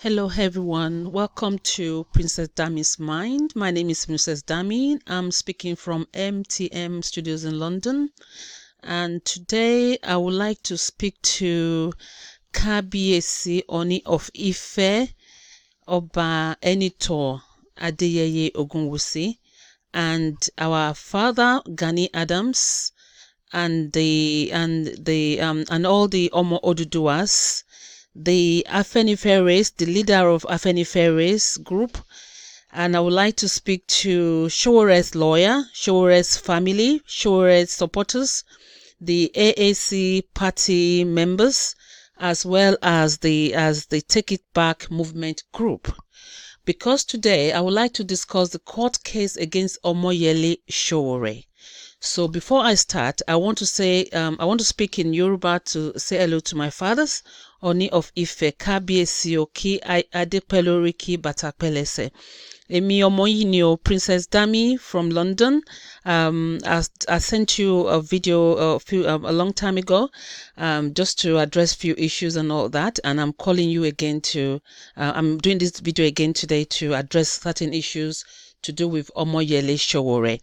Hello everyone, welcome to Princess Dammy's Mind. My name is Princess Dammy. I'm speaking from MTM Studios in London, and today I would like to speak to Kábíyèsí Ooni of Ife, Ọba Ẹnìtàn Adéyẹyè Ògúnwùsì, and our father Gani Adams, and all the Omo Oduduwas, the Afenifere, the leader of Afenifere's group, and I would like to speak to Sowore'S lawyer, Sowore'S family, Sowore'S supporters, the AAC party members, as well as the Take It Back movement group. Because today I would like to discuss the court case against Omoyele Sowore. So before I start, I want to say, I want to speak in Yoruba to say hello to my fathers, Ooni of Ife, Kábíyèsí o kí Adépẹ́ lórí kí bàtà pẹ́ lẹ́sẹ̀. Èmi ọmọ yín ni o, Princess Dammy from London. I sent you a video a long time ago, just to address few issues and all that, and I'm calling you again to, I'm doing this video again today to address certain issues to do with Omoyele Sowore.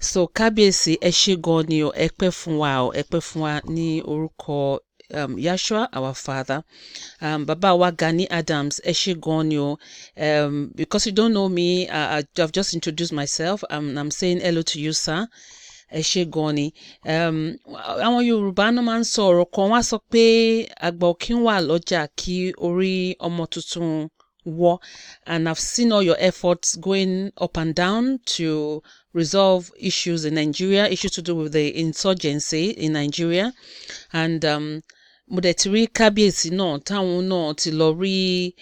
So Kábíyèsí ẹ ṣé gan ni o, ẹ pẹ́ fún wa o, ẹ pẹ́ fún wa ní orúkọ Yashua, our father. Baba wa Gani Adams ẹ ṣé gan ni o. Because you don't know me, I've just introduced myself. I'm saying hello to you, sir. Ẹ ṣé gan ni. Àwọn Yorùbá náà máa ń sọ ọ̀rọ̀ kan, wọ́n á sọ pé àgbà ò kí ń wà lọ́jà kí orí ọmọ tuntun wọ́, and I've seen all your efforts going up and down to resolve issues in Nigeria, issues to do with the insurgency in Nigeria, and mo dẹ̀ ti rí Kábíyèsí náà táwọn náà ti lọ rí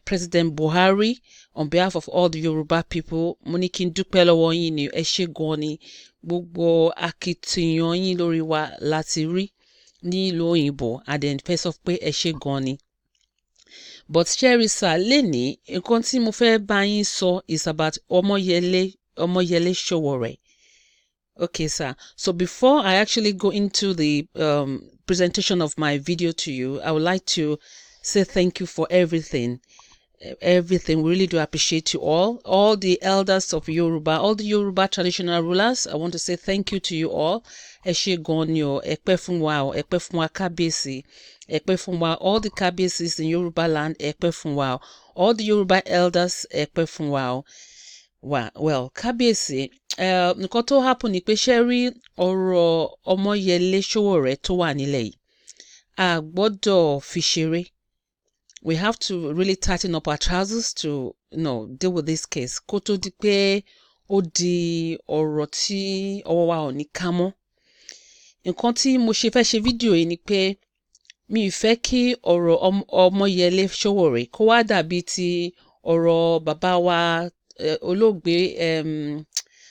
President Buhari on behalf of all the Yoruba people. Mo ní kí n dúpẹ́ lọ́wọ́ yín ni, ẹ ṣé gan ni, gbogbo akitiyan yín lórí wa láti rí ní ìlú òyìnbó, àdẹ̀fẹ́ sọ pé ẹ ṣé gan ni. But Sherry sir, lénìí nǹkan tí mo fẹ́ bá yín sọ is about Omoyele Sowore. Okay, sir. So before I actually go into the presentation of my video to you, I would like to say thank you for everything. Everything. We really do appreciate you all the elders of Yoruba, all the Yoruba traditional rulers. I want to say thank you to you all. Ẹ ṣé gan ni o, ẹ pẹ́ fún wa o, ẹ pẹ́ fún wa Kábíyèsí, ẹ pẹ́ fún wa all the Kábíyèsís in Yoruba land, ẹ pẹ́ fún wa o, all the Yoruba elders, ẹ pẹ́ fún wa o. Well, Kábíyèsí, nǹkan tó happen ni pé ṣé rí ọ̀rọ̀ Omoyele Sowore tó wà nílẹ̀ yìí, a gbọ́dọ̀ fi ṣeré. We have to really tighten up our trousers to, deal with this case. Kó tó di pé ó di ọ̀rọ̀ tí ọwọ́ wa ò ní ká mọ́. Nǹkan tí mo ṣe fẹ́ ṣe fídíò yìí ni pé mi ì fẹ́ kí ọ̀rọ̀ Omoyele Sowore kó wá dàbí ti ọ̀rọ̀ bàbá wa olóògbé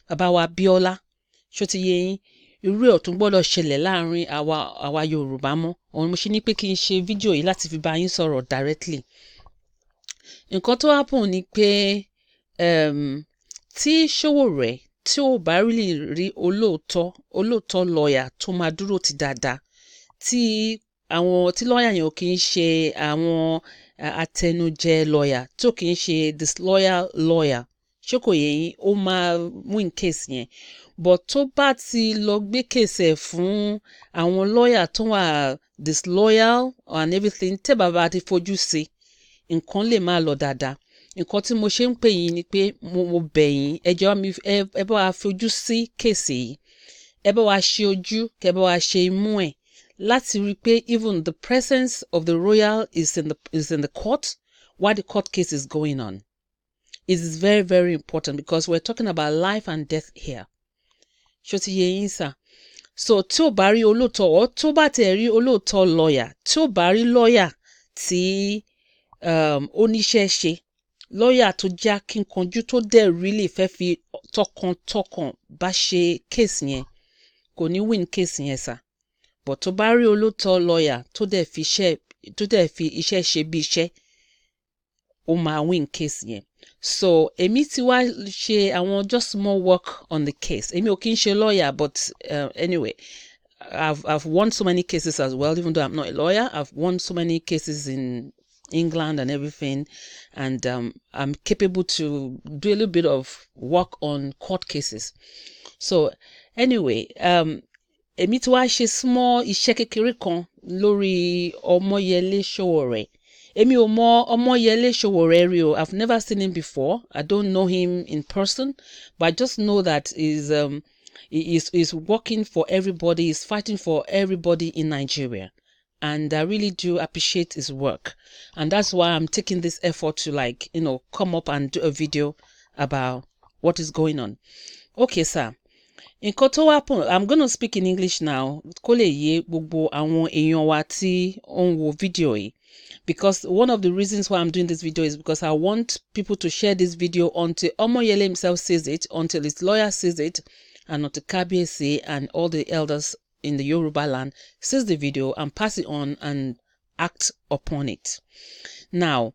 bàbá wa Bíọ́lá. Ṣó ti yé yín? Irú ẹ̀ ò tún gbọ́dọ̀ ṣẹlẹ̀ láàrin àwa Yorùbá mọ́. Òun mo ṣe ní pé kí n ṣe fídíò yìí láti fi bá yín sọ̀rọ̀ directly. Nǹkan tó happen ni pé tí Sowore tí ò bá really rí olóòótọ́ lọ́ọ̀yà tó máa dúró ti dáadáa, tí lọ́ọ̀yà yẹn ò kì í ṣe àwọn atẹnujẹ lọ́ọ̀yà, tí ò kì í ṣe disloyal lawyer, ṣé kò yé yín, ó máa win case yẹn. But tó bá ti lọ gbé case ẹ̀ fún àwọn lọ́ọ̀yà tó wà disloyal and everything, tẹ́ bàbá ti fojú sí, nǹkan lè má lọ dáadáa. Nǹkan tí mo ṣe ń pè yín ni pé mo bẹ̀ yín, ẹ bá wa fojú sí case yìí, ẹ bá wa ṣe ojú, kẹ bá wa ṣe imú ẹ̀, láti rí pé even the presence of the royal is in the court while the court case is going on. It is very, very important because we're talking about life and death here. Ṣó ti yé yín sà? So tí ò bá rí olóòótọ́, or tó bá tẹ̀ rí olóòótọ́ lọ́ọ̀yà, tí ò bá rí lọ́ọ̀yà tí ó níṣẹ́ ṣe, lọ́ọ̀yà tó já kíkanjú tó dẹ̀ really fẹ́ fi tọkàntọkàn bá ṣe case yẹn, kò ní win case yẹn sà. But tó bá rí olóòótọ́ lọ́ọ̀yà tó dẹ̀ fi iṣẹ́ ṣe bí iṣẹ́, ó máa win case yẹn. So èmi ti wá ṣe àwọn just small work on the case. Èmi ò kí ń ṣe lawyer, but anyway, I've won so many cases as well, even though I'm not a lawyer. I've won so many cases in England and everything, and I'm capable to do a little bit of work on court cases. So anyway, èmi tí wá ṣe small iṣẹ́ kékeré kan lórí Omoyele Sowore. Èmi ò mọ Omoyele Sowore rí o. I've never seen him before. I don't know him in person, but I just know that he's working for everybody. He's fighting for everybody in Nigeria. And I really do appreciate his work. And that's why I'm taking this effort to come up and do a video about what is going on. Okay, sir. Nǹkan tó wá pọ̀, I'm going to speak in English now. Kó lè yé gbogbo àwọn èèyàn wa tí ó ń wo fídíò yìí. Because one of the reasons why I'm doing this video is because I want people to share this video until Omoyele himself sees it, until his lawyer sees it, and until Kabiyesi and all the elders in the Yoruba land sees the video and pass it on and act upon it. Now,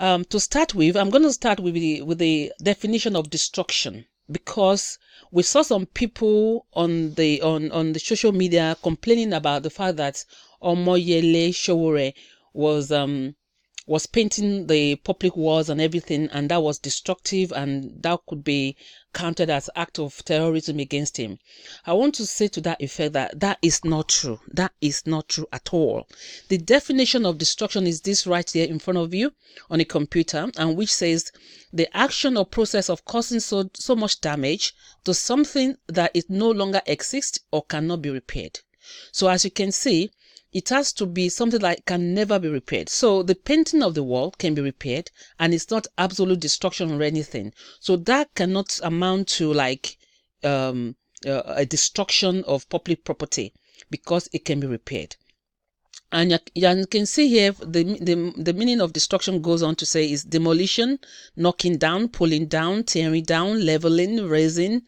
to start with, I'm going to start with the definition of destruction, because we saw some people on the social media complaining about the fact that Omoyele Sowore was painting the public walls and everything, and that was destructive, and that could be counted as act of terrorism against him. I want to say to that effect that is not true. That is not true at all. The definition of destruction is this right here in front of you on a computer, and which says the action or process of causing so much damage to something that it no longer exists or cannot be repaired. So as you can see, it has to be something that can never be repaired. So the painting of the wall can be repaired, and it's not absolute destruction or anything. So that cannot amount to a destruction of public property, because it can be repaired. And you can see here the meaning of destruction goes on to say is demolition, knocking down, pulling down, tearing down, leveling, raising,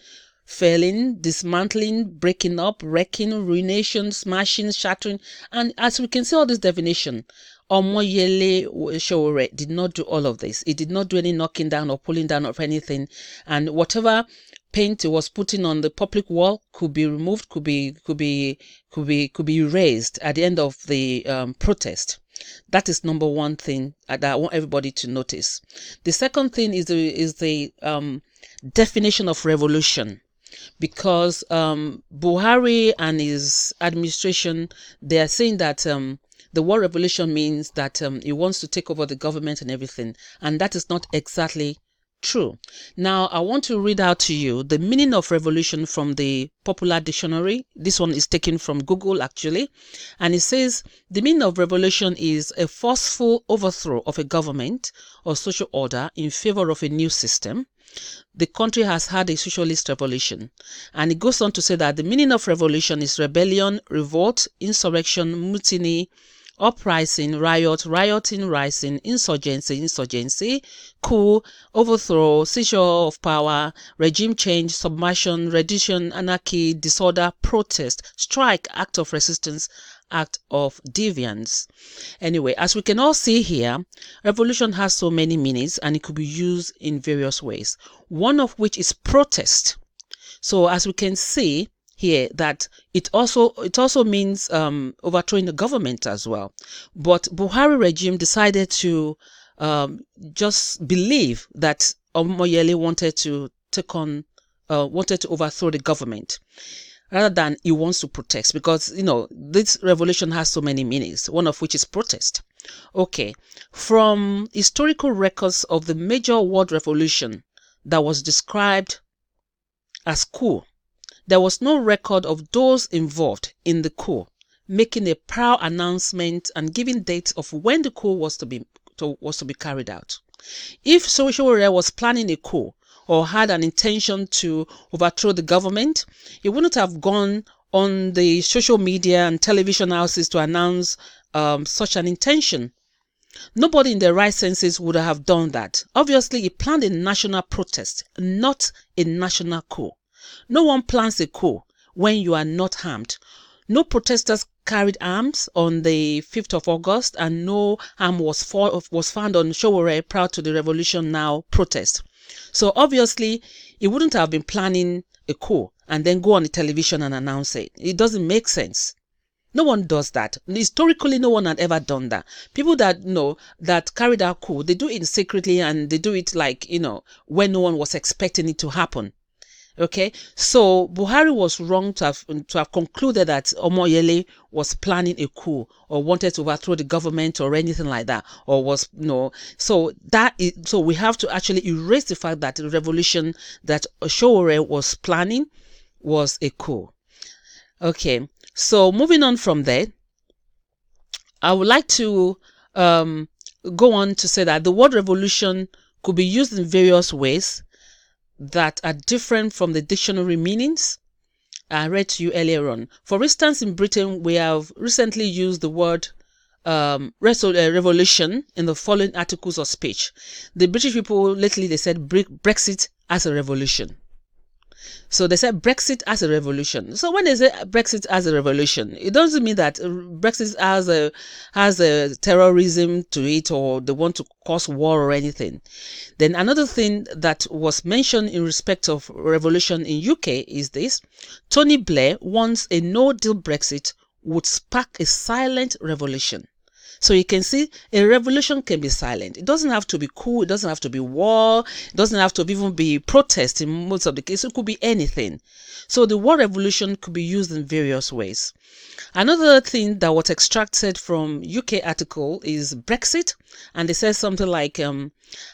felling, dismantling, breaking up, wrecking, ruination, smashing, shattering. And as we can see all this definition, Omoyele Sowore did not do all of this. He did not do any knocking down or pulling down of anything. And whatever paint he was putting on the public wall could be removed, could be erased at the end of the protest. That is number one thing that I want everybody to notice. The second thing is the definition of revolution. Because Buhari and his administration, they are saying that the word revolution means that he wants to take over the government and everything, and that is not exactly true. Now, I want to read out to you the meaning of revolution from the Popular Dictionary. This one is taken from Google, actually, and it says the meaning of revolution is a forceful overthrow of a government or social order in favor of a new system. The country has had a socialist revolution. And it goes on to say that the meaning of revolution is rebellion, revolt, insurrection, mutiny, uprising, riot, rioting, rising, insurgency, coup, overthrow, seizure of power, regime change, submersion, reddition, anarchy, disorder, protest, strike, act of resistance, act of deviance. Anyway, as we can all see here, revolution has so many meanings, and it could be used in various ways, one of which is protest. So as we can see here, that it also means overthrowing the government as well. But Buhari regime decided to just believe that Omoyele wanted to overthrow the government, rather than he wants to protest, because this revolution has so many meanings, one of which is protest. Okay, from historical records of the major world revolution that was described as coup, there was no record of those involved in the coup making a proud announcement and giving dates of when the coup was to be carried out. If Sowore was planning a coup or had an intention to overthrow the government, he wouldn't have gone on the social media and television houses to announce such an intention. Nobody in their right senses would have done that. Obviously, he planned a national protest, not a national coup. No one plans a coup when you are not armed. No protesters carried arms on the 5th of August, and no arm was found on Sowore prior to the Revolution Now protest. So obviously, he wouldn't have been planning a coup and then go on the television and announce it. It doesn't make sense. No one does that. Historically, no one had ever done that. People that know that carried out coup, they do it secretly, and they do it like, when no one was expecting it to happen. Okay, so Buhari was wrong to have concluded that Omoyele was planning a coup or wanted to overthrow the government or anything like that, or was So we have to actually erase the fact that the revolution that Sowore was planning was a coup. Okay, so moving on from there, I would like to go on to say that the word revolution could be used in various ways that are different from the dictionary meanings I read to you earlier on. For instance, in Britain, we have recently used the word revolution in the following articles of speech. The British people, lately, they said Brexit as a revolution. So they said Brexit as a revolution. So when they say Brexit as a revolution, it doesn't mean that Brexit has a terrorism to it, or they want to cause war or anything. Then another thing that was mentioned in respect of revolution in UK is this: Tony Blair wants a no-deal Brexit would spark a silent revolution. So you can see a revolution can be silent. It doesn't have to be coup. It doesn't have to be war. It doesn't have to even be protest in most of the cases. It could be anything. So the word revolution could be used in various ways. Another thing that was extracted from UK article is Brexit. And they said something like,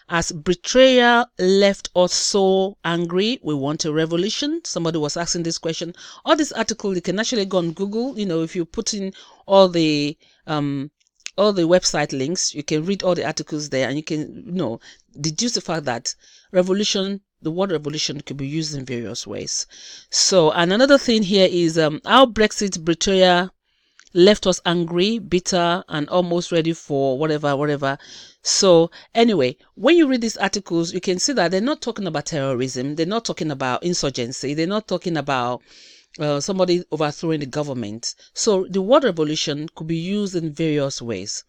as betrayal left us so angry, we want a revolution. Somebody was asking this question. All this article, you can actually go on Google. If you put in all the website links, you can read all the articles there, and you can, deduce the fact that the word revolution could be used in various ways. So, and another thing here is our Brexit betrayal left us angry, bitter, and almost ready for whatever. So anyway, when you read these articles, you can see that they're not talking about terrorism. They're not talking about insurgency. They're not talking about somebody overthrowing the government. So the word revolution could be used in various ways.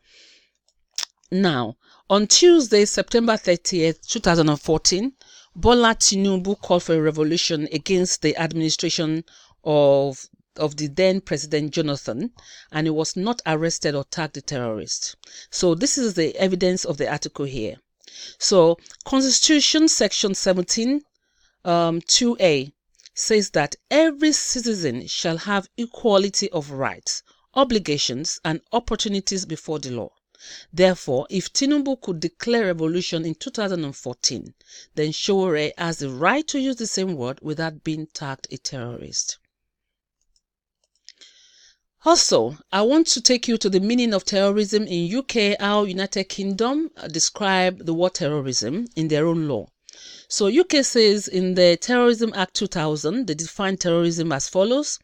Now, on Tuesday, September 30th, 2014, Bola Tinubu called for a revolution against the administration of the then President Jonathan, and he was not arrested or tagged a terrorist. So this is the evidence of the article here. So Constitution Section 17, 2A says that every citizen shall have equality of rights, obligations, and opportunities before the law. Therefore, if Tinubu could declare revolution in 2014, then Sowore has the right to use the same word without being tagged a terrorist. Also, I want to take you to the meaning of terrorism in UK, how United Kingdom describe the word terrorism in their own law. So UK says in the Terrorism Act 2000, they define terrorism as follows.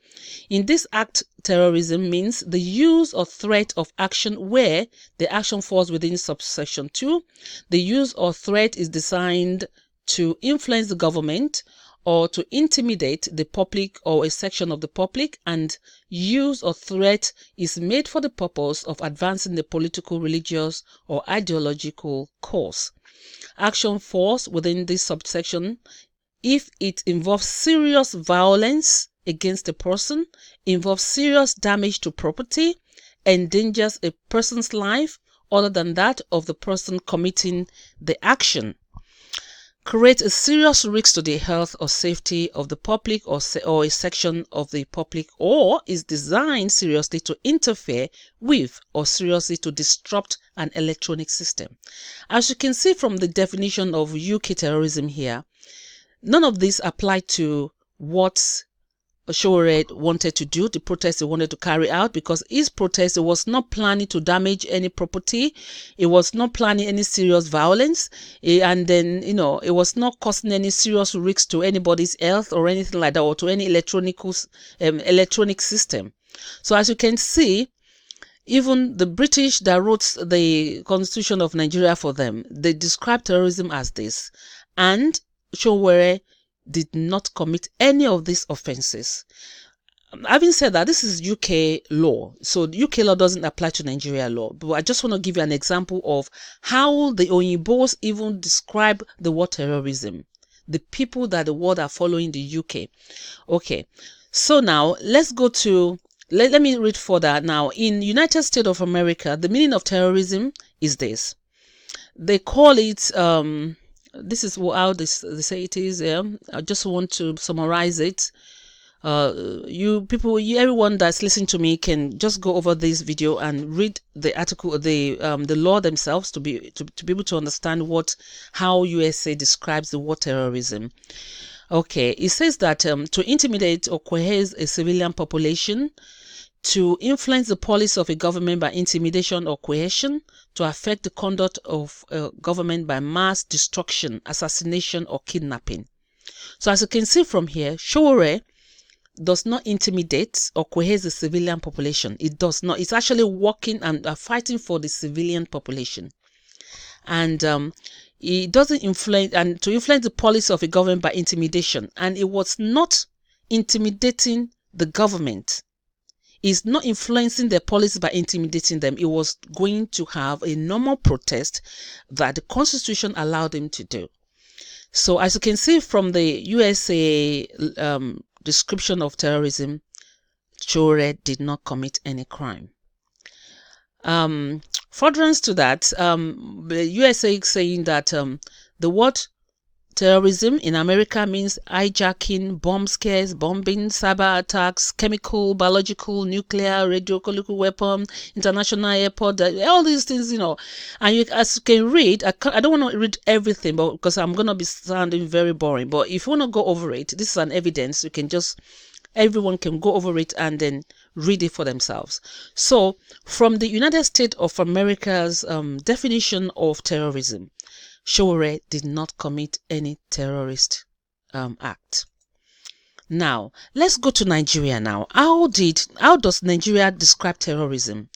In this act, terrorism means the use or threat of action where the action falls within subsection 2. The use or threat is designed to influence the government or to intimidate the public or a section of the public, and use or threat is made for the purpose of advancing the political, religious, or ideological cause. Action falls within this subsection if it involves serious violence against a person, involves serious damage to property, endangers a person's life other than that of the person committing the action, create a serious risk to the health or safety of the public or a section of the public, or is designed seriously to interfere with or seriously to disrupt an electronic system. As you can see from the definition of UK terrorism here, none of these apply to what Sowore wanted to do, the protest he wanted to carry out, because his protest, it was not planning to damage any property, it was not planning any serious violence, and then it was not causing any serious risks to anybody's health or anything like that, or to any electronic system. So as you can see, even the British that wrote the Constitution of Nigeria for them, they describe terrorism as this, and Sowore did not commit any of these offenses. Having said that, this is UK law, so UK law doesn't apply to Nigeria law, but I just want to give you an example of how the Oyinbos even describe the word terrorism, the people that the world are following the UK. Okay, so now let's go to let me read further now. In United States of America, the meaning of terrorism is this. They call it, this is how they say it is. I just want to summarize it. Everyone that's listening to me can just go over this video and read the article, the law themselves to be able to understand how USA describes the word terrorism. Okay, it says that to intimidate or coerce a civilian population, to influence the policy of a government by intimidation or coercion, to affect the conduct of a government by mass destruction, assassination, or kidnapping. So as you can see from here, Sowore does not intimidate or coerce the civilian population. It does not. It's actually working and fighting for the civilian population. And it doesn't influence, and to influence the policy of a government by intimidation. And it was not intimidating the government. It's not influencing their policy by intimidating them. It was going to have a normal protest that the Constitution allowed him to do. So as you can see from the USA description of terrorism, Sowore did not commit any crime. Furtherance to that, the USA is saying that the word terrorism in America means hijacking, bomb scares, bombing, cyber attacks, chemical, biological, nuclear, radiological weapon, international airport, all these things, And as you can read, I don't want to read everything, but because I'm going to be sounding very boring. But if you want to go over it, this is an evidence. Everyone can go over it and then read it for themselves. So, from the United States of America's definition of terrorism, Sowore did not commit any terrorist act. Now, let's go to Nigeria now. How does Nigeria describe terrorism?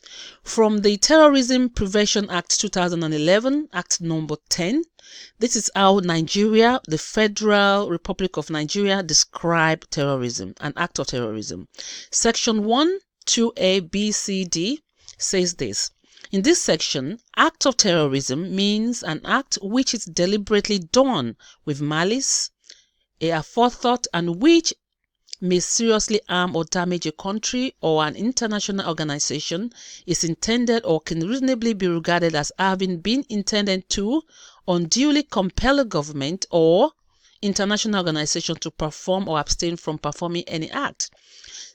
From the Terrorism Prevention Act 2011, Act number 10, this is how Nigeria, the Federal Republic of Nigeria, describe terrorism, an act of terrorism. Section 1, 2A, B, C, D says this. In this section, act of terrorism means an act which is deliberately done with malice, a aforethought, and which may seriously harm or damage a country or an international organization, is intended or can reasonably be regarded as having been intended to unduly compel a government or international organization to perform or abstain from performing any act,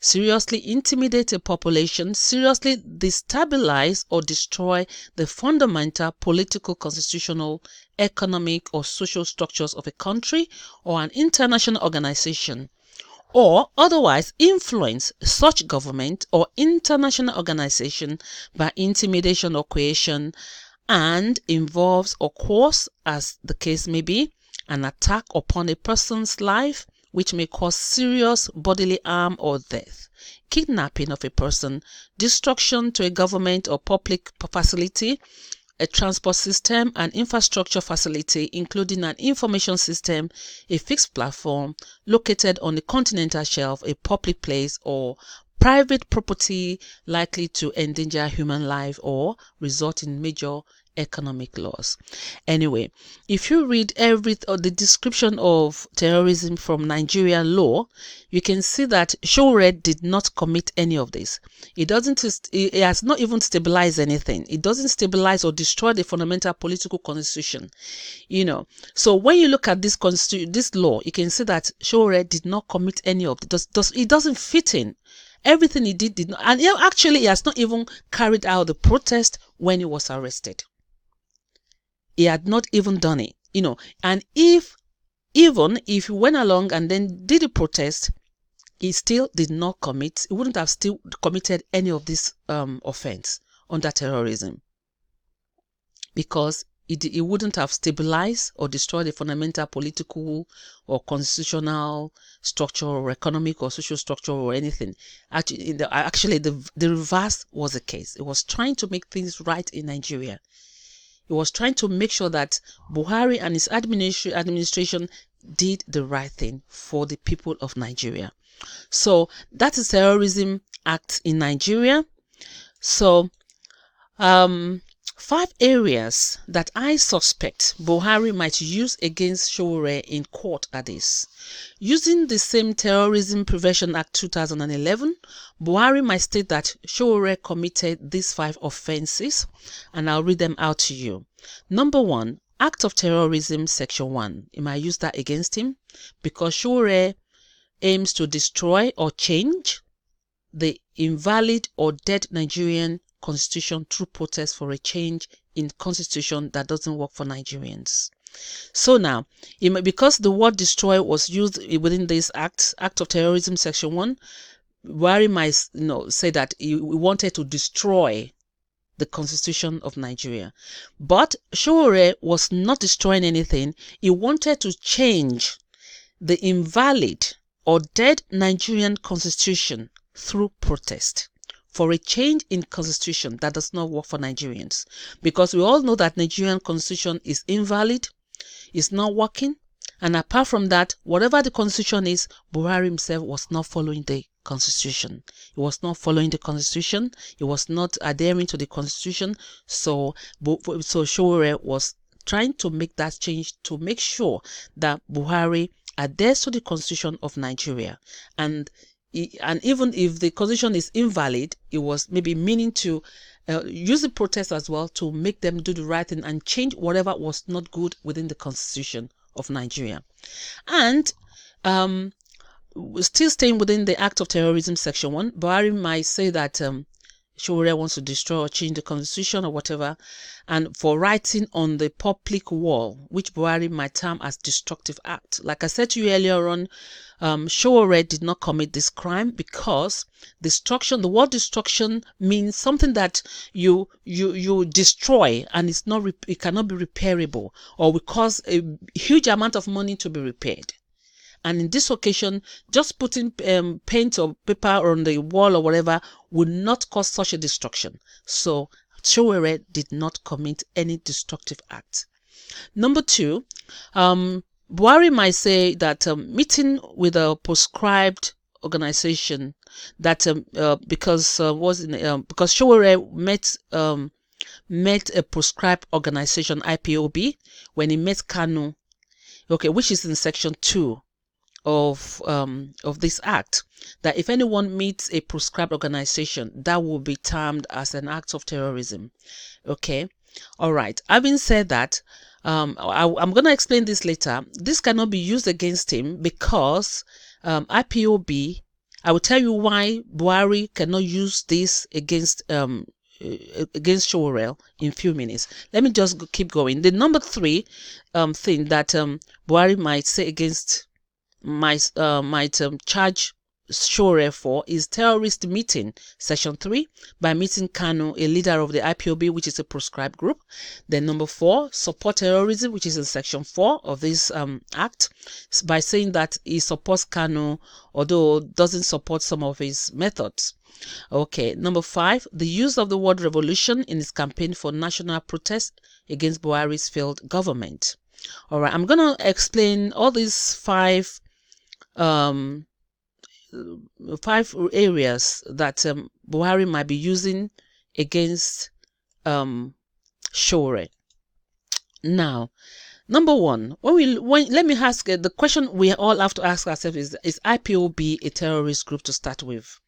seriously intimidate a population, seriously destabilize or destroy the fundamental political, constitutional, economic, or social structures of a country or an international organization, or otherwise influence such government or international organization by intimidation or coercion, and involves or cause, as the case may be, an attack upon a person's life which may cause serious bodily harm or death, kidnapping of a person, destruction to a government or public facility, a transport system, an infrastructure facility, including an information system, a fixed platform located on the continental shelf, a public place, or private property likely to endanger human life or result in major economic loss. Anyway, if you read the description of terrorism from Nigerian law, you can see that Sowore did not commit any of this. It has not even stabilized anything. It doesn't stabilize or destroy the fundamental political constitution. So when you look at this law, you can see that Sowore did not commit any of it. It doesn't fit in. Everything he did not, and actually he has not even carried out the protest when he was arrested. He had not even done it, and even if he went along and then did the protest, he still did not commit, he wouldn't have still committed any of this offense under terrorism, because it wouldn't have stabilized or destroyed the fundamental political or constitutional structure or economic or social structure or anything. Actually, the reverse was the case. It was trying to make things right in Nigeria. He was trying to make sure that Buhari and his administration did the right thing for the people of Nigeria. So that is Terrorism Act in Nigeria. So 5 areas that I suspect Buhari might use against Sowore in court are these. Using the same Terrorism Prevention Act 2011, Buhari might state that Sowore committed these 5 offences, and I'll read them out to you. Number 1, Act of Terrorism, Section 1. He might use that against him because Sowore aims to destroy or change the invalid or dead Nigerian constitution through protest for a change in constitution that doesn't work for Nigerians. So now, because the word destroy was used within this act of terrorism, section 1, Buhari might say that he wanted to destroy the constitution of Nigeria. But Sowore was not destroying anything. He wanted to change the invalid or dead Nigerian constitution through protest for a change in constitution that does not work for Nigerians, because we all know that Nigerian constitution is invalid, is not working, and apart from that, whatever the constitution is, Buhari himself was not following the constitution. He was not following the constitution. He was not adhering to the constitution. So Sowore was trying to make that change to make sure that Buhari adheres to the constitution of Nigeria. And even if the constitution is invalid, it was maybe meaning to use the protest as well to make them do the right thing and change whatever was not good within the constitution of Nigeria. And still staying within the Act of Terrorism, Section 1, Buhari might say that Sowore wants to destroy or change the constitution or whatever, and for writing on the public wall, which Buhari might term as destructive act. Like I said to you earlier on, Sowore did not commit this crime because destruction, the word destruction means something that you destroy and it cannot be repairable, or will cause a huge amount of money to be repaired. And in this occasion, just putting paint or paper on the wall or whatever would not cause such a destruction. So Sowore did not commit any destructive act. Number 2, Buhari might say that meeting with a proscribed organization that because Sowore met a proscribed organization, IPOB, when he met Kanu, which is in section 2 of this act, that if anyone meets a proscribed organization, that will be termed as an act of terrorism. All right. Having said that, I'm going to explain this later. This cannot be used against him because IPOB, I will tell you why Buhari cannot use this against Sowore in a few minutes. Let me just keep going. The number 3 thing that Buhari might say against might charge Sowore for is terrorist meeting, section 3, by meeting Kanu, a leader of the IPOB, which is a proscribed group. Then number 4, support terrorism, which is in section 4 of this act, by saying that he supports Kanu, although doesn't support some of his methods. Number 5, the use of the word revolution in his campaign for national protest against Buhari's failed government. All right, I'm going to explain all these 5 areas that Buhari might be using against Sowore. Now, number 1, let me ask the question we all have to ask ourselves is IPOB a terrorist group to start with?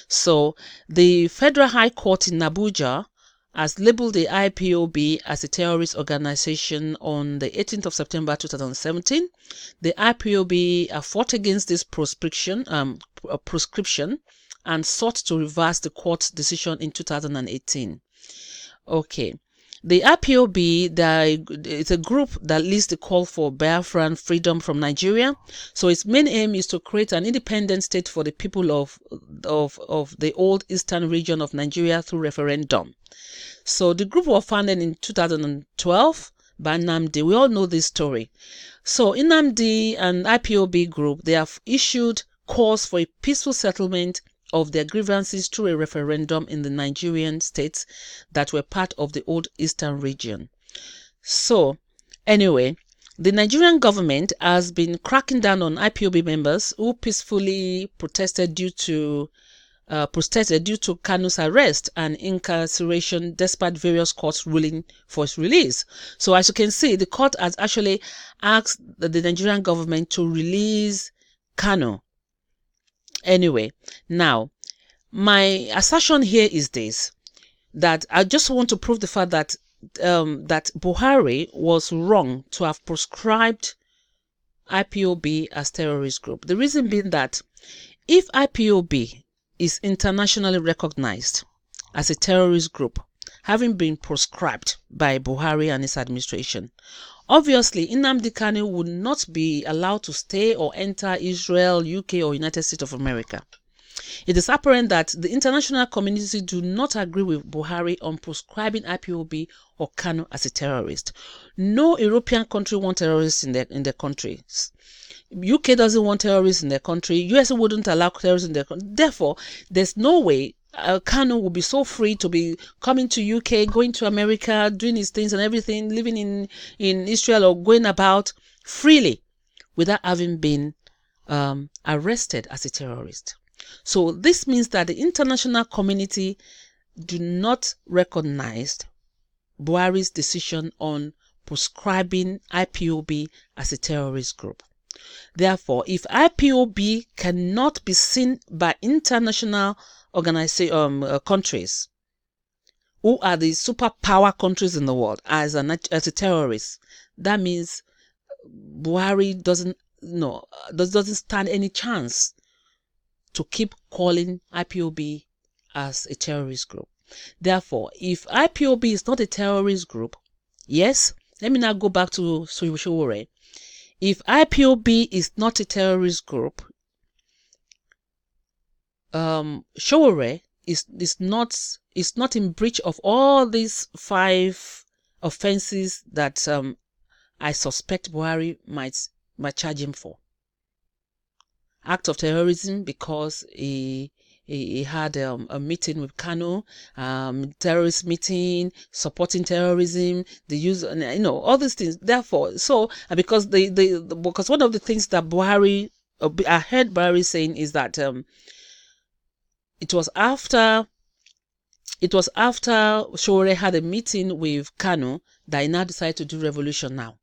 So the Federal High Court in Abuja has labeled the IPOB as a terrorist organization on the 18th of September 2017. The IPOB fought against this proscription and sought to reverse the court's decision in 2018. The IPOB, it's a group that leads the call for Biafran freedom from Nigeria. So its main aim is to create an independent state for the people of the old eastern region of Nigeria through referendum. So the group was founded in 2012 by Nnamdi. We all know this story. So Nnamdi and IPOB group, they have issued calls for a peaceful settlement of their grievances through a referendum in the Nigerian states that were part of the old eastern region. So anyway, the Nigerian government has been cracking down on IPOB members who peacefully protested due to protested due to Kanu's arrest and incarceration despite various courts ruling for his release. So as you can see, the court has actually asked the Nigerian government to release Kanu. Anyway, now, my assertion here is this, that I just want to prove the fact that that Buhari was wrong to have proscribed IPOB as terrorist group. The reason being that if IPOB is internationally recognized as a terrorist group, having been proscribed by Buhari and his administration, obviously Nnamdi Kanu would not be allowed to stay or enter Israel, UK or United States of America. It is apparent that the international community do not agree with Buhari on proscribing IPOB or Kanu as a terrorist. No European country wants terrorists in their countries. UK doesn't want terrorists in their country. US wouldn't allow terrorists in their country. Therefore, there's no way Kanu will be so free to be coming to UK, going to America, doing his things and everything, living in Israel or going about freely without having been arrested as a terrorist. So this means that the international community do not recognize Buhari's decision on proscribing IPOB as a terrorist group. Therefore, if IPOB cannot be seen by international countries who are the superpower countries in the world as a terrorist, that means Buhari doesn't stand any chance to keep calling IPOB as a terrorist group. Therefore, if IPOB is not a terrorist group, yes, let me now go back to Sowore. If IPOB is not a terrorist group, Sowore is not in breach of all these 5 offenses that I suspect Buhari might charge him for. Act of terrorism because he had a meeting with Kanu, terrorist meeting, supporting terrorism, the use, all these things. Therefore, because because one of the things that I heard Buhari saying is that it was after Sowore had a meeting with Kanu that he now decided to do revolution now.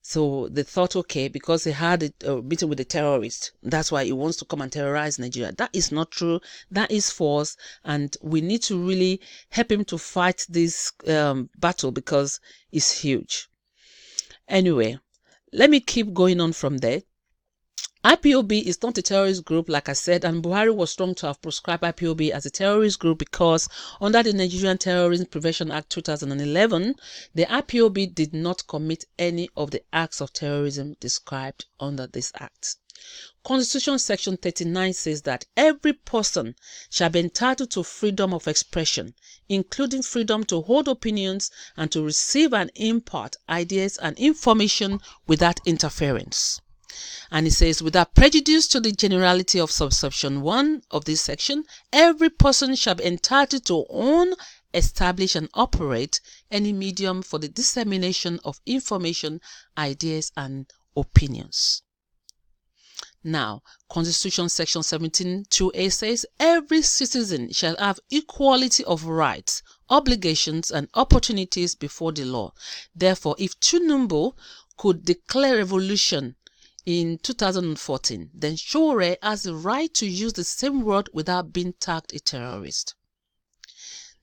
So they thought, okay, because he had a meeting with a terrorist, that's why he wants to come and terrorize Nigeria. That is not true. That is false. And we need to really help him to fight this battle because it's huge. Anyway, let me keep going on from there. IPOB is not a terrorist group, like I said, and Buhari was wrong to have proscribed IPOB as a terrorist group because under the Nigerian Terrorism Prevention Act 2011, the IPOB did not commit any of the acts of terrorism described under this act. Constitution section 39 says that every person shall be entitled to freedom of expression, including freedom to hold opinions and to receive and impart ideas and information without interference. And it says, without prejudice to the generality of subsection 1 of this section, every person shall be entitled to own, establish and operate any medium for the dissemination of information, ideas and opinions. Now, Constitution section 17(2)(a) says, every citizen shall have equality of rights, obligations and opportunities before the law. Therefore, if Tinubu could declare revolution in 2014, then Sowore has the right to use the same word without being tagged a terrorist.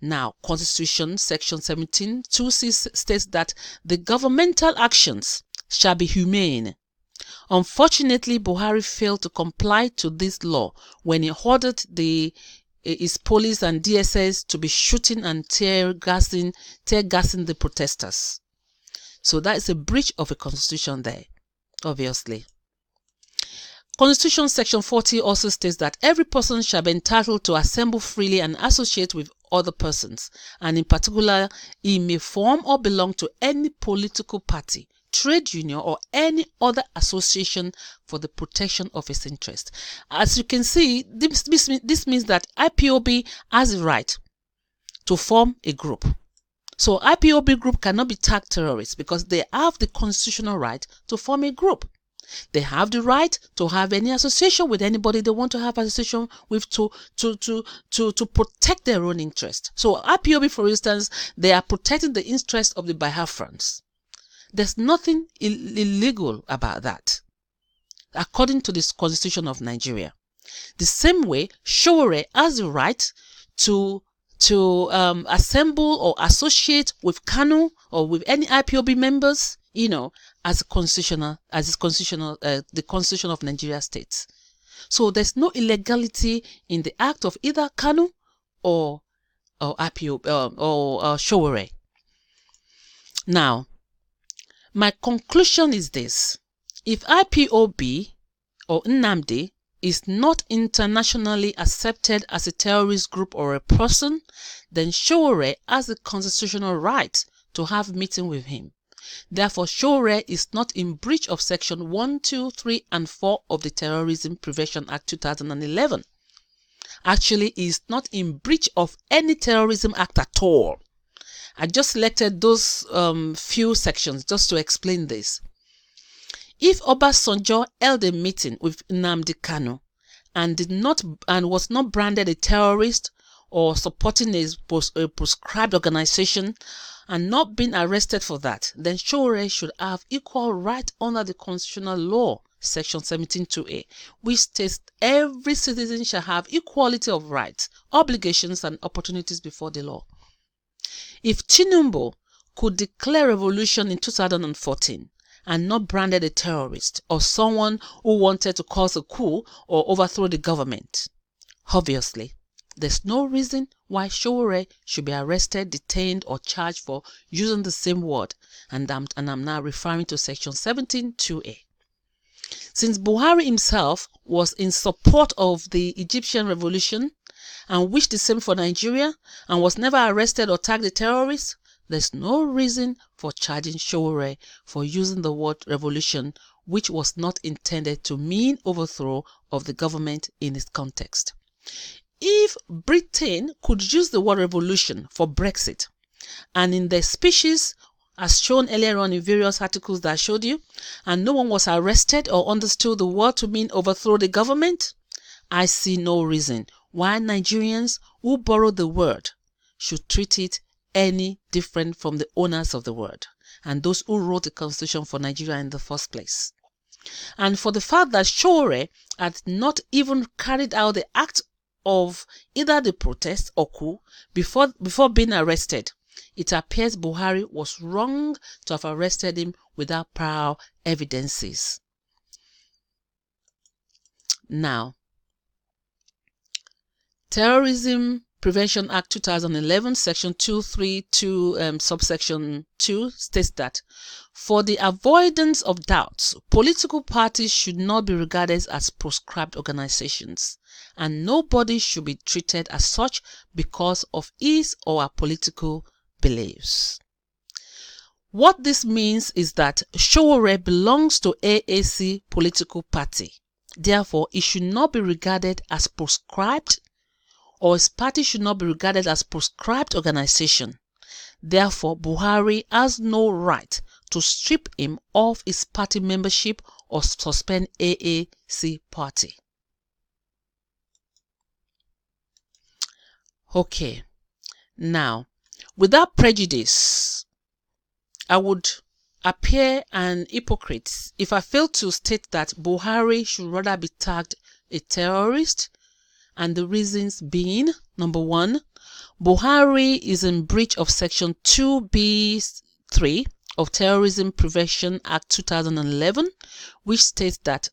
Now, Constitution section 17(2)(c) states that the governmental actions shall be humane. Unfortunately, Buhari failed to comply to this law when he ordered his police and DSS to be shooting and tear gassing the protesters. So that is a breach of a constitution there, obviously. Constitution section 40 also states that every person shall be entitled to assemble freely and associate with other persons, and in particular, he may form or belong to any political party, trade union or any other association for the protection of his interest. As you can see, this means that IPOB has the right to form a group. So IPOB group cannot be tagged terrorists because they have the constitutional right to form a group. They have the right to have any association with anybody they want to have association with to protect their own interest. So IPOB, for instance, they are protecting the interest of the Biafrans. There's nothing illegal about that, according to the Constitution of Nigeria. The same way, Sowore has the right to assemble or associate with KANU or with any IPOB members, as the Constitution of Nigeria states. So there's no illegality in the act of either KANU or IPOB or Sowore. Now, my conclusion is this: if IPOB or Nnamdi is not internationally accepted as a terrorist group or a person, then Sowore has the constitutional right to have meeting with him. Therefore, Sowore is not in breach of Section 1, 2, 3, and 4 of the Terrorism Prevention Act 2011. Actually, he is not in breach of any terrorism act at all. I just selected those few sections just to explain this. If Obasanjo held a meeting with Nnamdi Kanu and was not branded a terrorist or supporting a proscribed organization and not been arrested for that, then Sowore should have equal right under the constitutional law, Section 17(2)(a), which states every citizen shall have equality of rights, obligations, and opportunities before the law. If Tinubu could declare revolution in 2014 and not branded a terrorist or someone who wanted to cause a coup or overthrow the government, obviously, there's no reason why Sowore should be arrested, detained, or charged for using the same word, and I'm now referring to Section 17(2)(a). Since Buhari himself was in support of the Egyptian revolution and wished the same for Nigeria and was never arrested or tagged a terrorist, there's no reason for charging Sowore for using the word revolution, which was not intended to mean overthrow of the government in its context. If Britain could use the word revolution for Brexit, and in their speeches, as shown earlier on in various articles that I showed you, and no one was arrested or understood the word to mean overthrow the government, I see no reason why Nigerians who borrowed the word should treat it any different from the owners of the word and those who wrote the constitution for Nigeria in the first place. And for the fact that Sowore had not even carried out the act of either the protest or coup before being arrested, it appears Buhari was wrong to have arrested him without prior evidences. Now, Terrorism Prevention Act 2011, Section 232, subsection 2 states that for the avoidance of doubts, political parties should not be regarded as proscribed organizations, and nobody should be treated as such because of his or her political beliefs. What this means is that Sowore belongs to AAC political party. Therefore, it should not be regarded as proscribed, or his party should not be regarded as proscribed organization. Therefore, Buhari has no right to strip him of his party membership or suspend AAC party. Okay, now, without prejudice, I would appear an hypocrite if I fail to state that Buhari should rather be tagged a terrorist, and the reasons being: number one, Buhari is in breach of Section 2B(3) of Terrorism Prevention Act 2011, which states that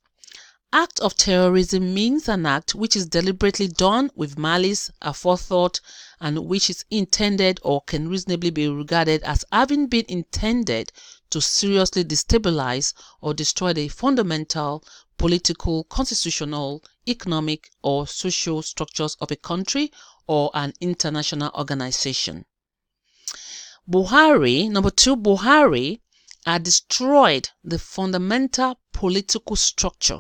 act of terrorism means an act which is deliberately done with malice, aforethought, and which is intended or can reasonably be regarded as having been intended to seriously destabilize or destroy the fundamental political, constitutional, economic, or social structures of a country or an international organization. Number two, Buhari had destroyed the fundamental political structure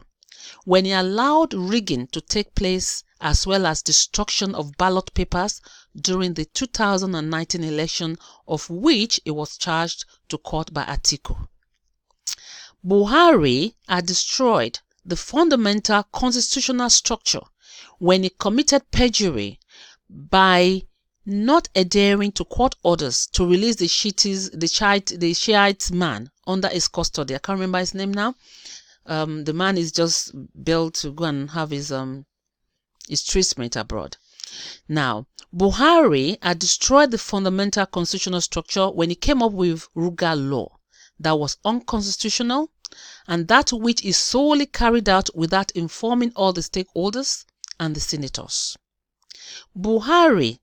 when he allowed rigging to take place, as well as destruction of ballot papers during the 2019 election, of which he was charged to court by Atiku. Buhari had destroyed the fundamental constitutional structure when he committed perjury by not adhering to court orders to release the Shiite man under his custody. I can't remember his name now. The man is just bailed to go and have his treatment abroad. Now, Buhari had destroyed the fundamental constitutional structure when he came up with Ruga law that was unconstitutional and that which is solely carried out without informing all the stakeholders and the senators. Buhari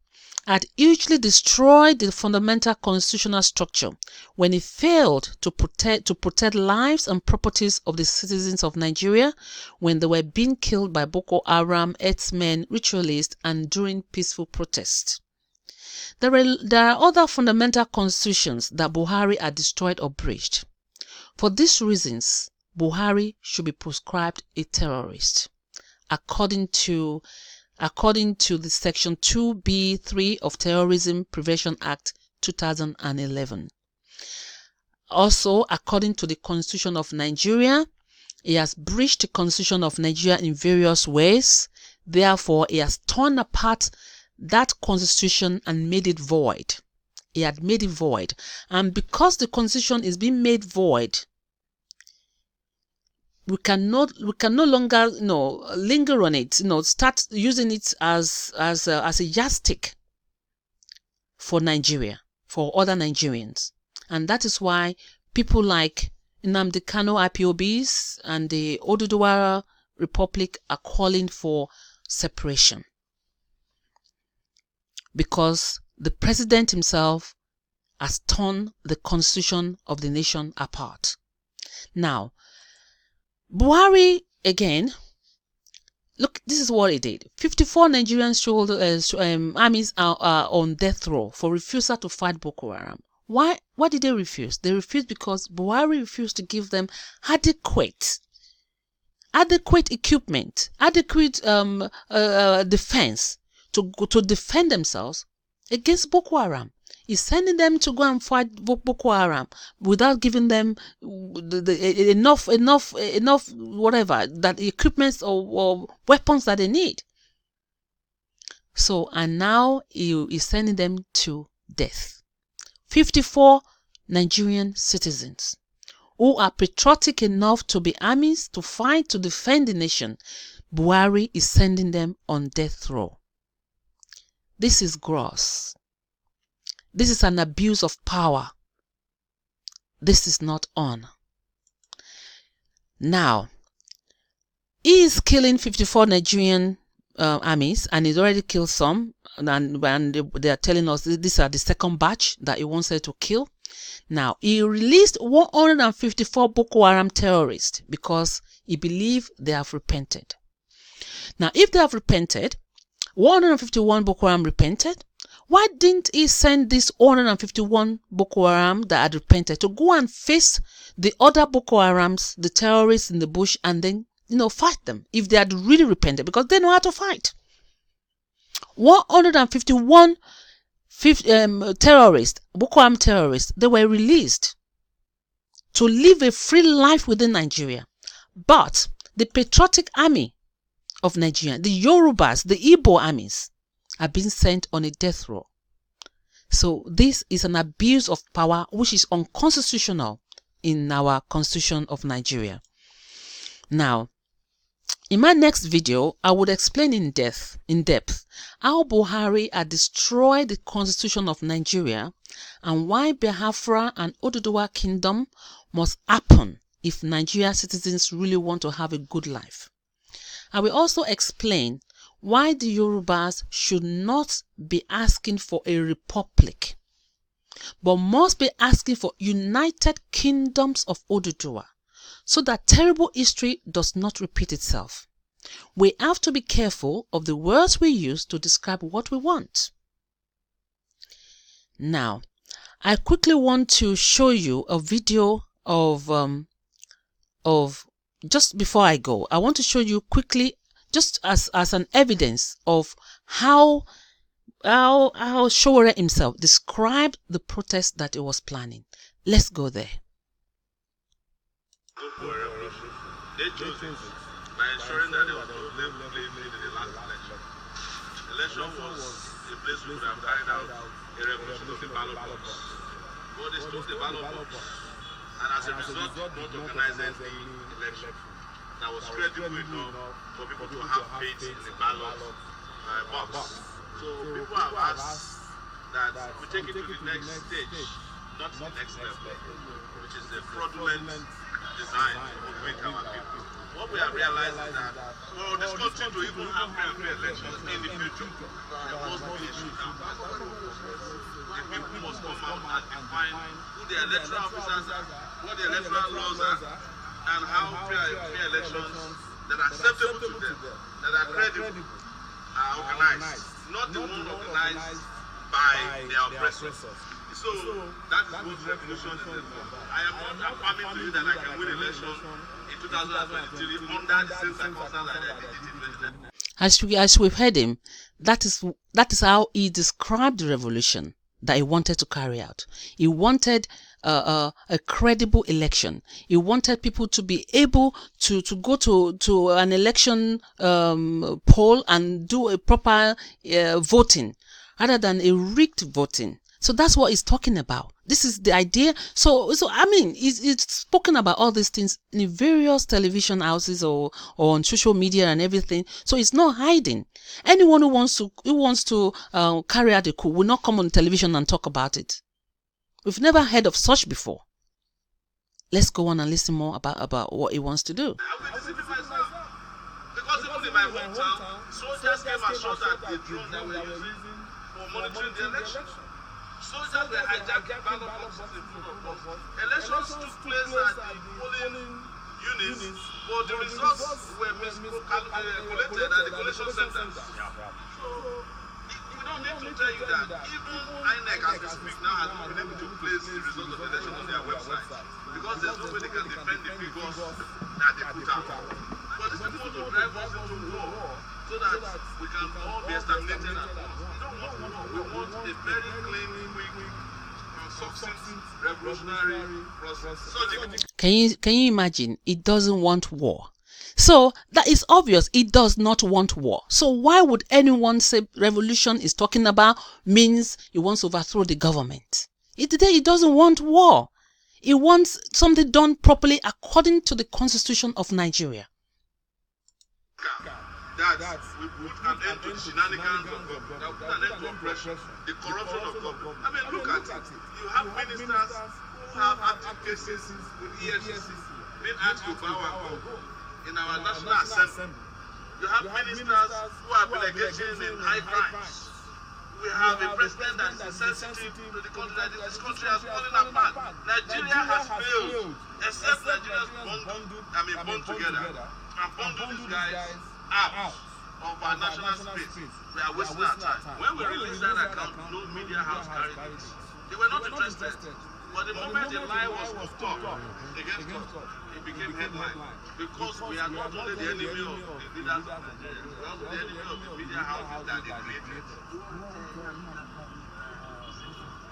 had hugely destroyed the fundamental constitutional structure when he failed to protect lives and properties of the citizens of Nigeria when they were being killed by Boko Haram, herdsmen, ritualists, and during peaceful protests. There are other fundamental constitutions that Buhari had destroyed or breached. For these reasons, Buhari should be proscribed a terrorist, according to the Section 2B3 of Terrorism Prevention Act 2011. Also, according to the Constitution of Nigeria, he has breached the Constitution of Nigeria in various ways. Therefore, he has torn apart that Constitution and made it void. He had made it void. And because the Constitution is being made void, we can no longer linger on it, start using it as a yardstick for Nigeria, for other Nigerians. And that is why people like Nnamdi Kanu IPOBs and the Oduduwa Republic are calling for separation. Because the president himself has torn the constitution of the nation apart. Now, Buhari, again, look, this is what he did. 54 Nigerian armies are on death row for refusal to fight Boko Haram. Why did they refuse? They refused because Buhari refused to give them adequate equipment, adequate defense to defend themselves against Boko Haram. He's sending them to go and fight Boko Haram without giving them enough whatever, that equipment or weapons that they need. So, and now he is sending them to death. 54 Nigerian citizens who are patriotic enough to be armies, to fight, to defend the nation. Buhari is sending them on death row. This is gross. This is an abuse of power. This is not honor. Now, he is killing 54 Nigerian armies, and he's already killed some, and they are telling us these are the second batch that he wanted to kill. Now, he released 154 Boko Haram terrorists because he believes they have repented. Now, if they have repented, 151 Boko Haram repented. Why didn't he send these 151 Boko Haram that had repented to go and face the other Boko Harams, the terrorists in the bush, and then, fight them if they had really repented, because they know how to fight? 151 terrorists, Boko Haram terrorists, they were released to live a free life within Nigeria. But the patriotic army of Nigeria, the Yorubas, the Igbo armies, are being sent on a death row. So this is an abuse of power which is unconstitutional in our Constitution of Nigeria. Now, in my next video, I would explain in depth how Buhari had destroyed the Constitution of Nigeria and why Biafra and Oduduwa Kingdom must happen if Nigeria citizens really want to have a good life. I will also explain why the Yorubas should not be asking for a republic, but must be asking for United Kingdoms of Oduduwa, so that terrible history does not repeat itself. We have to be careful of the words we use to describe what we want. Now, I quickly want to show you a video of just before I go. I want to show you quickly, just as an evidence of how Sowore himself described the protest that he was planning. Let's go there. go for a revolution. They chose it by ensuring that there was no level playing field in the last election. The election was a place we could have carried out a revolution of the ballot box. But they stole the ballot box. And as a result, did not organize any election that was credible enough for people to have faith in the ballot box. So people have asked that we take it to the next stage, not the next level, which is the fraudulent design to make our people. What we have realized is that for this country to even have fair elections in the future, there must be a shootout. The people must come out and define who the electoral officers are, what the electoral laws are, and how fair elections that are acceptable to them, that are credible, are organized, not the one organized by their oppressors. So that is what revolution is about. I am not affirming to you that I can win election in 2023 under the same circumstances that I did in 2019. As we've heard him, that is how he described the revolution that he wanted to carry out. He wanted a credible election. He wanted people to be able to go to an election poll and do a proper voting rather than a rigged voting. So that's what he's talking about. This is the idea. So I mean, he's spoken about all these things in various television houses or on social media and everything. So it's not hiding. Anyone who wants to carry out a coup will not come on television and talk about it. We've never heard of such before. Let's go on and listen more about what he wants to do. I will deceive myself. Because even in my hometown, soldiers came and shot at the drone that we're using for monitoring the election. Soldiers were hijacking ballot boxes in front of us. Elections took place at the polling units, but the results were collated at the collation centers. So we don't need to tell you that. Even INEC, as we speak now, has not been able to place the results of the election on their website because there's no way they can defend the figures that they put out. But these people want to drive us into war so that we can all be exterminated at once. We don't want war. We want a very clean, quick, succinct, revolutionary process. Can you imagine? It doesn't want war. So that is obvious. It does not want war. So why would anyone say revolution is talking about means he wants to overthrow the government? It doesn't want war. It wants something done properly according to the Constitution of Nigeria. That we put an end to the shenanigans of government, that we put an end to oppression, the corruption of government. I mean, look at it. You have ministers who have active cases with EFCC being asked to bow and go in our National Assembly. You have ministers who have been engaging in high crimes. We have a president that is insensitive to the country, that this country has fallen apart. Nigeria has failed, except Nigerians bond together and bundle these guys out of our national space. We are wasting our time. When we released that account, no media house carried it. They were not interested. But the moment the lie was put up against us, it became headline. Because we are not only the enemy of the leaders of Nigeria, we are also the enemy of the media houses that they created.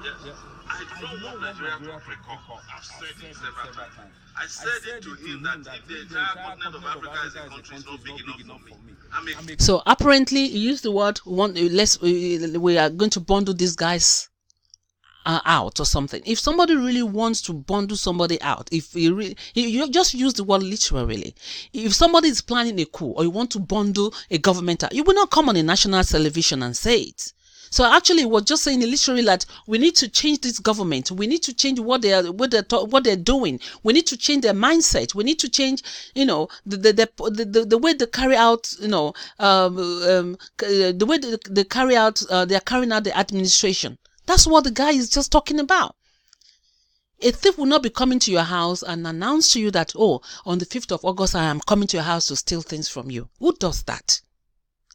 Yes. I don't want Nigeria to break up. I've said it several times. I said it to him that if the entire continent of Africa is a country, it's not big enough for me. So apparently he used the word we are going to bundle these guys out or something. If somebody really wants to bundle somebody out, if you just use the word literally. If somebody is planning a coup or you want to bundle a government out, you will not come on a national television and say it. So actually, we're just saying literally that we need to change this government. We need to change what they're doing. We need to change their mindset. We need to change, the way they carry out, the way they carry out. They are carrying out the administration. That's what the guy is just talking about. A thief will not be coming to your house and announce to you that, oh, on the 5th of August, I am coming to your house to steal things from you. Who does that?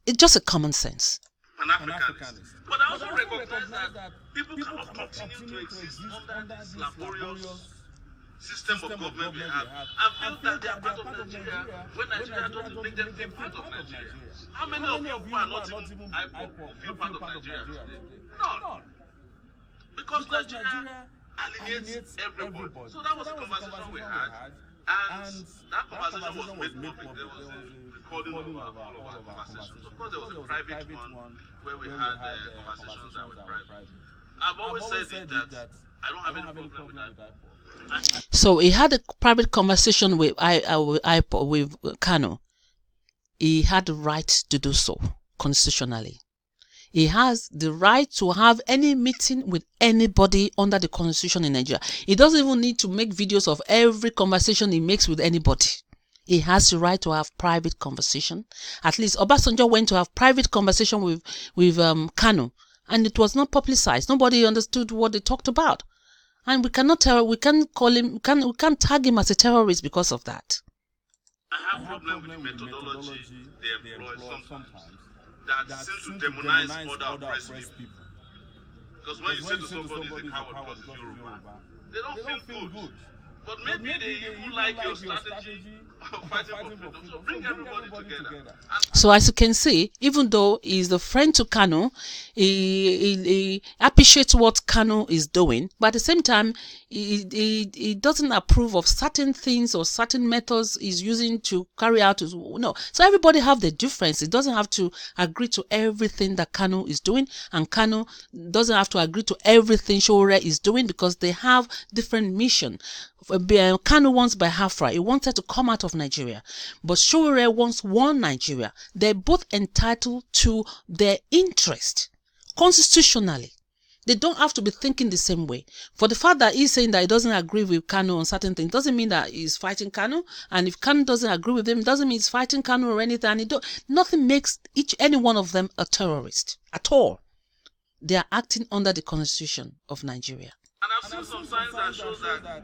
It's just a common sense. Pan-Africanist. But I also recognize that people cannot continue to exist under this laborious system of government we have and feel that they are part of Nigeria when Nigeria doesn't make them feel part of Nigeria. How many of you are not even feel part of Nigeria today? None. Because Nigeria alienates everybody. So that was the conversation we had. And that conversation was made public. There was a recording of all of our conversations. Of course, there was a private one where we had conversations that were private. I've always said it that I don't have any problem with that. So he had a private conversation with Kanu. He had the right to do so constitutionally. He has the right to have any meeting with anybody under the constitution in Nigeria. He doesn't even need to make videos of every conversation he makes with anybody. He has the right to have private conversation. At least Obasanjo went to have private conversation with Kanu, and it was not publicized. Nobody understood what they talked about, and we can't call him, we can't tag him as a terrorist because of that. I have problem with the methodology they employ sometimes. That seems to demonize other oppressed people. Because when you say to somebody is a coward because he's Yoruba, they don't feel good. But maybe they even like your strategy of fighting for freedom. So bring everybody together. So as you can see, even though he's a friend to Kanu, he appreciates what Kanu is doing, but at the same time, he doesn't approve of certain things or certain methods he's using to carry out his, no. So everybody have their difference. It doesn't have to agree to everything that Kanu is doing, and Kanu doesn't have to agree to everything Sowore is doing, because they have different mission. Kanu wants Biafra. He wanted to come out of Nigeria, but Sowore wants one Nigeria. They're both entitled to their interest constitutionally. They don't have to be thinking the same way. For the fact that he's saying that he doesn't agree with Kanu on certain things doesn't mean that he's fighting Kanu, and if Kanu doesn't agree with him, doesn't mean he's fighting Kanu or anything. And nothing makes any one of them a terrorist at all. They are acting under the constitution of Nigeria. And I've seen some signs that shows that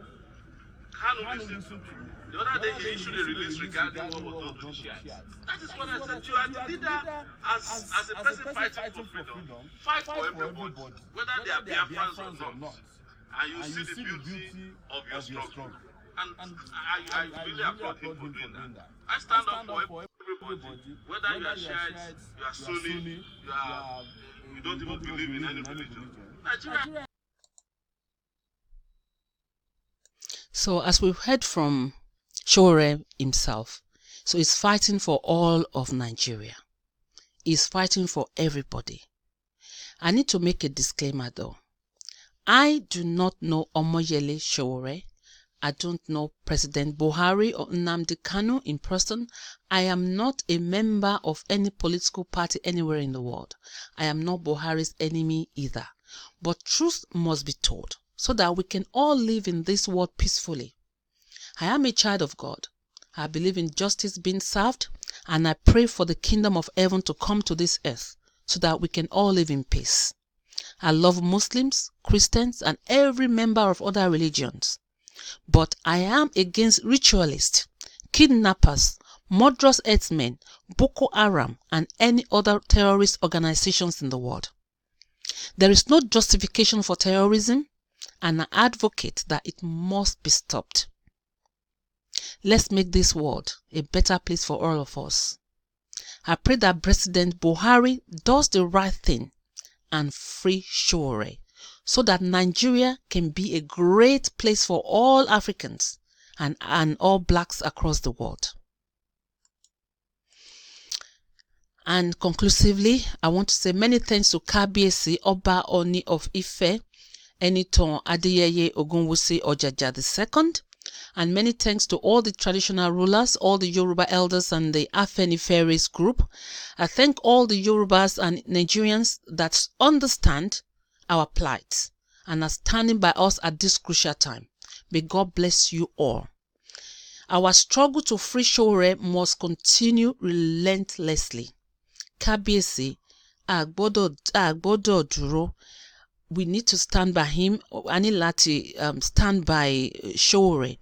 Kanu listened to me. The other day he issued a release regarding what was done to the Shiites. That is what I said. You are the leader as a person fighting for freedom. Fight for everybody, whether they are Biafrans or not. And you see the beauty of your struggle. And I really applaud him for doing that. I stand up for everybody, whether you are Shiites, you are Sunni, you don't even believe in any religion. Nigeria. So as we've heard from Sowore himself, so he's fighting for all of Nigeria. He's fighting for everybody. I need to make a disclaimer though. I do not know Omoyele Sowore. I don't know President Buhari or Nnamdi Kanu in person. I am not a member of any political party anywhere in the world. I am not Buhari's enemy either. But truth must be told, so that we can all live in this world peacefully. I am a child of God. I believe in justice being served, and I pray for the kingdom of heaven to come to this earth, so that we can all live in peace. I love Muslims, Christians, and every member of other religions. But I am against ritualists, kidnappers, murderous herdsmen, Boko Haram, and any other terrorist organizations in the world. There is no justification for terrorism, and I advocate that it must be stopped. Let's make this world a better place for all of us. I pray that President Buhari does the right thing and free Sowore, so that Nigeria can be a great place for all Africans and all blacks across the world. And conclusively, I want to say many thanks to Kabiyesi Oba Ooni of Ife, Enitan Adeyeye Ogunwusi Ojaja II, and many thanks to all the traditional rulers, all the Yoruba elders and the Afenifere's group. I thank all the Yorubas and Nigerians that understand our plight and are standing by us at this crucial time. May God bless you all. Our struggle to free Sowore must continue relentlessly. Kabiyesi, agbodo dúró. We need to stand by him. A ní láti stand by Sowore.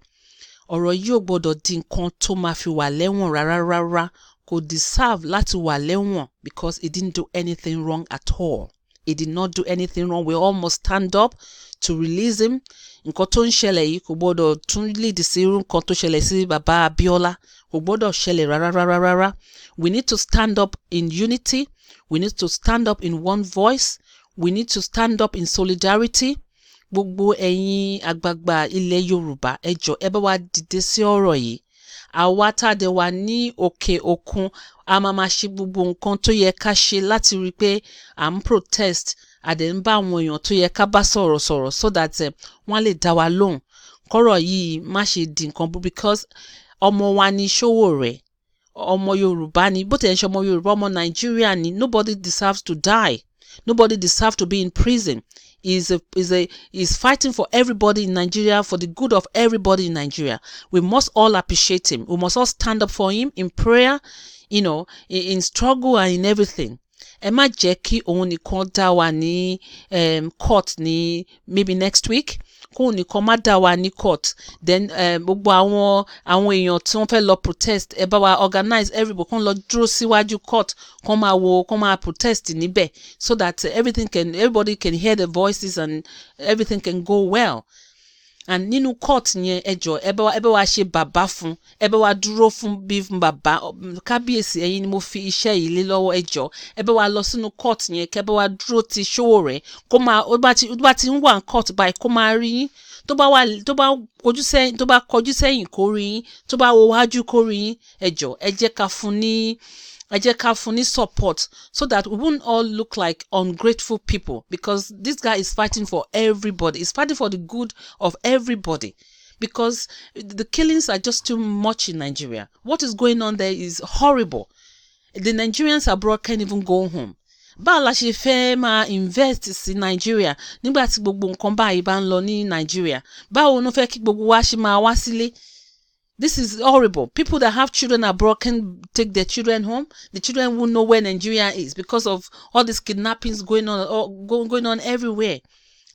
Ọ̀rọ̀ yìí ò gbọ́dọ̀ di nǹkan tó máa fi wà lẹ́wọ̀n rárá. Kò deserve láti wà lẹ́wọ̀n, because he didn't do anything wrong at all. He did not do anything wrong. We all must stand up to release him. Nǹkan tó ń ṣẹlẹ̀ yìí kò gbọ́dọ̀ tún lead sí irú nǹkan tó ṣẹlẹ̀ sí Bàbá Abíọ́lá. Kò gbọ́dọ̀ ṣẹlẹ̀ rárá. We need to stand up in unity. We need to stand up in one voice. We need to stand up in solidarity. gbogbo ẹ̀yin àgbààgbà ilẹ̀ Yorùbá ẹ jọ̀ọ́ ẹ bá wa dìde sí ọ̀rọ̀ yìí. Àwa tá dẹ̀ wà ní òkè òkun a máa ṣe gbogbo nǹkan tó yẹ ká ṣe láti rí pé à ń protest àdẹ̀ ń bá àwọn èèyàn tó yẹ ká bá sọ̀rọ̀ so that wọ́n lè dá wa lóhùn kọ́rọ̀ yìí má ṣe di nǹkan bú because ọmọ wa ni Sowore, ọmọ Yorùbá ni, bó tẹ̀ ń ṣe ọmọ Yorùbá ọmọ Nigeria ni. Nobody deserves to die. Nobody deserves to be in prison. He's fighting for everybody in Nigeria, for the good of everybody in Nigeria. We must all appreciate him. We must all stand up for him in prayer, in struggle and in everything. Ẹ má jẹ́ kí òun nìkan dá wa ní court ní maybe next week. Kóun nìkan má dá wa ní court. Then gbogbo àwọn èèyàn tí wọ́n fẹ́ lọ protest ẹ bá wa organize everybody kàn lọ dúró síwájú court kàn máa protest níbẹ̀ so that everybody can hear the voices and everything can go well. And nínú court yẹn ẹ jọ̀ọ́ ẹ bá wa ṣe bàbá fún, ẹ bá wa dúró fún bí fún bàbá kábíyèsí. Ẹ̀yin ni mo fi iṣẹ́ yìí lé lọ́wọ́. Ẹ jọ̀ọ́ ẹ bá wa lọ sínú court yẹn kẹ́ bá wa dúró ti Sowore kó máa ó bá ti ń wà ní court báyìí kó máa rí yín. Tó bá kọjú sẹ́yìn kó rí yín, tó bá wo wájú kó rí yín. Ẹ jọ̀ọ́ ẹ jẹ́ ká fún ní support so that we won't all look like ungrateful people, because this guy is fighting for everybody. He's fighting for the good of everybody, because the killings are just too much in Nigeria. What is going on there is horrible. The Nigerians abroad can't even go home. Báwo la ṣe fẹ́ máa invest sí Nigeria nígbà tí gbogbo nǹkan báyìí bá ń lọ ní Nigeria? Báwo ló fẹ́ kí gbogbo wa ṣe máa wá sílé? This is horrible. People that have children abroad can take their children home. The children won't know where Nigeria is because of all these kidnappings going on everywhere.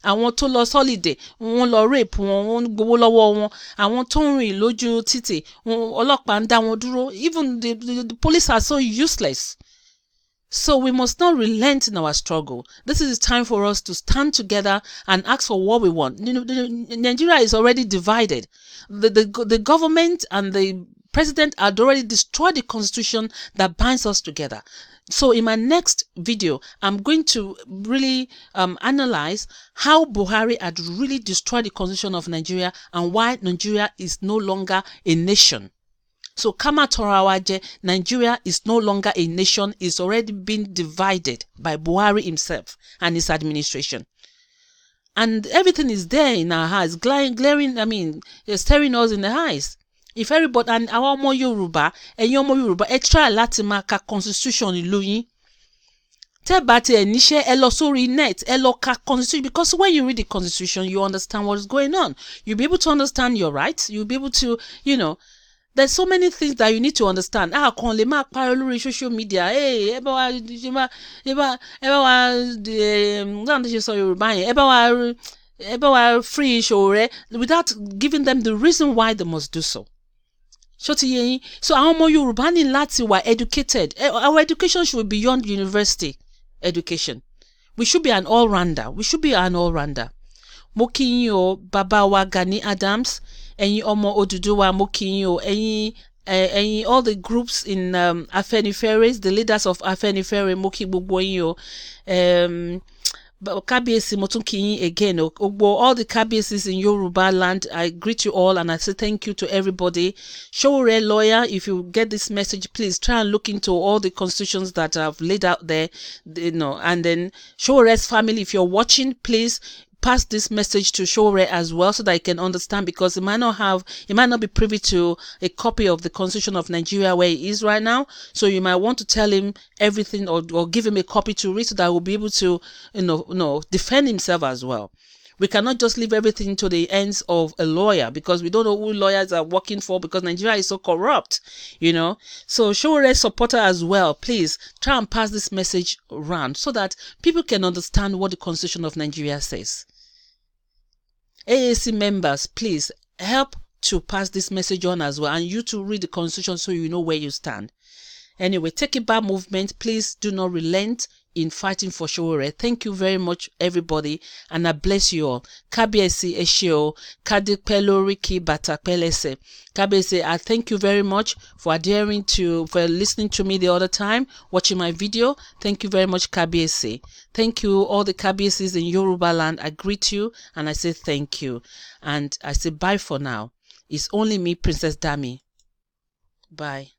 Àwọn tó lọ holiday, wọ́n lọ rape wọ́n gbowó lọ́wọ́ wọn. Àwọn tó ń rìn lójú títì, ọlọ́pàá ń dá wọn dúró. Even the police are so useless. So we must not relent in our struggle. This is the time for us to stand together and ask for what we want. Nigeria is already divided. The government and the president had already destroyed the constitution that binds us together. So in my next video, I'm going to really analyze how Buhari had really destroyed the constitution of Nigeria and why Nigeria is no longer a nation. So Kama Torawaje, Nigeria is no longer a nation. It's already been divided by Buhari himself and his administration. And everything is there in our eyes, glaring, staring us in the eyes. If everybody, and our Omo Yoruba, try láti máa ka constitution ìlú yín. Tẹ́ bá ti ẹ̀ níṣẹ́ ẹ lọ sórí net, ẹ lọ ka constitution, because when you read the constitution, you understand what is going on. You'll be able to understand your rights. You'll be able to, there's so many things that you need to understand. Kan lè máa pariwo lórí social media. Ẹ bá wa sọ Yorùbá yẹn. Ẹ bá wa free Sowore without giving them the reason why they must do so. So àwọn ọmọ Yorùbá ní láti wà educated. Our education should be beyond university education. We should be an all-rounder. Mo kí yín o, bàbá wa Gani Adams, ẹ̀yin ọmọ Odùduwà, mo kí yín o, ẹ̀yin all the groups in Afenifere, the leaders of Afenifere, mo kí gbogbo yín o. Kábíyèsí mo tún kí yín again o. All the kábíyèsís in Yoruba land, I greet you all and I say thank you to everybody. Sowore lawyer, if you get this message, please try and look into all the constitutions that I've laid out there, and then Sowore'S family, if you're watching, please pass this message to Sowore as well so that he can understand, because he might not be privy to a copy of the Constitution of Nigeria where he is right now. So you might want to tell him everything or give him a copy to read so that he will be able to defend himself as well. We cannot just leave everything to the hands of a lawyer, because we don't know who lawyers are working for, because Nigeria is so corrupt, So Sowore supporter as well, please try and pass this message around so that people can understand what the Constitution of Nigeria says. AAC members, please help to pass this message on as well, and you to read the Constitution so you know where you stand. Anyway, take it back movement, please do not relent. in fighting for Sowore. Thank you very much, everybody, and I bless you all. Kábíyèsí ẹ ṣé o, kádípẹ́ lórí kí bàtà pẹ́ lẹ́sẹ̀. Kábíyèsí, I thank you very much for for listening to me the other time, watching my video. Thank you very much, Kábíyèsí. Thank you, all the Kábíyèsís in Yoruba land. I greet you and I say thank you. And I say bye for now. It's only me, Princess Dammy. Bye.